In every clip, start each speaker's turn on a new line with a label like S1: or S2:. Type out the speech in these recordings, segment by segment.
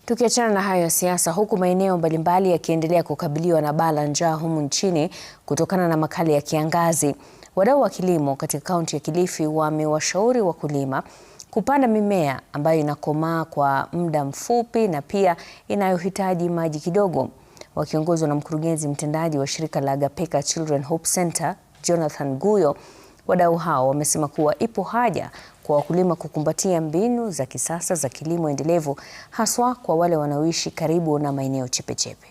S1: Tukiachana na hayo ya siasa, huku maeneo mbalimbali yakiendelea kukabiliwa na baa la njaa humu nchini kutokana na makali ya kiangazi, wadau wa kilimo katika kaunti ya Kilifi wamewashauri wakulima kupanda mimea ambayo inakomaa kwa muda mfupi na pia inayohitaji maji kidogo. Wakiongozwa na mkurugenzi mtendaji wa shirika la Agapeka Children Hope Center, Jonathan Guyo, wadau hao wamesema kuwa ipo haja kwa wakulima kukumbatia mbinu za kisasa za kilimo endelevu, haswa kwa wale wanaoishi karibu na maeneo chepechepe.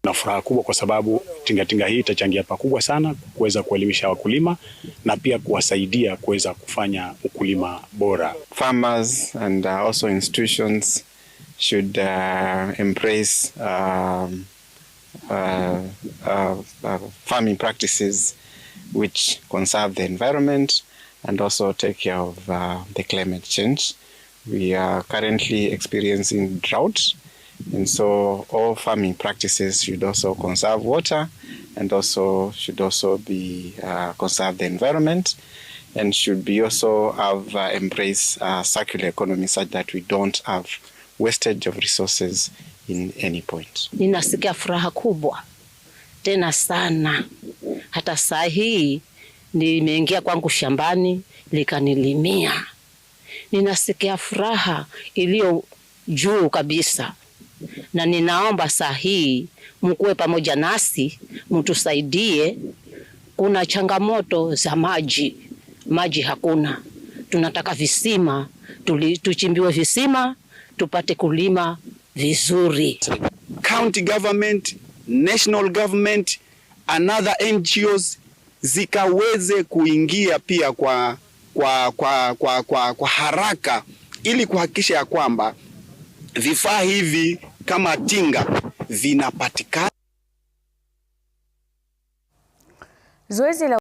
S2: Na furaha kubwa kwa sababu tingatinga hii itachangia pakubwa sana kuweza kuelimisha wakulima na pia kuwasaidia kuweza kufanya ukulima bora.
S3: Farmers and also institutions should embrace farming practices which conserve the environment and also take care of the climate change. We are currently experiencing drought, and so all farming practices should also conserve water and also should also be conserve the environment, and should be also have embrace circular economy such that we don't have wastage of resources in any point.
S4: Ninasikia furaha kubwa tena sana, hata saa hii nimeingia kwangu shambani likanilimia. Ninasikia furaha iliyo juu kabisa, na ninaomba saa hii mkuwe pamoja nasi, mtusaidie. Kuna changamoto za maji hakuna, tunataka visima, tuchimbiwe visima tupate kulima vizuri.
S5: County government, national government, another NGOs zikaweze kuingia pia kwa haraka ili kuhakikisha ya kwamba vifaa hivi kama tinga vinapatikana.
S1: Zoezi la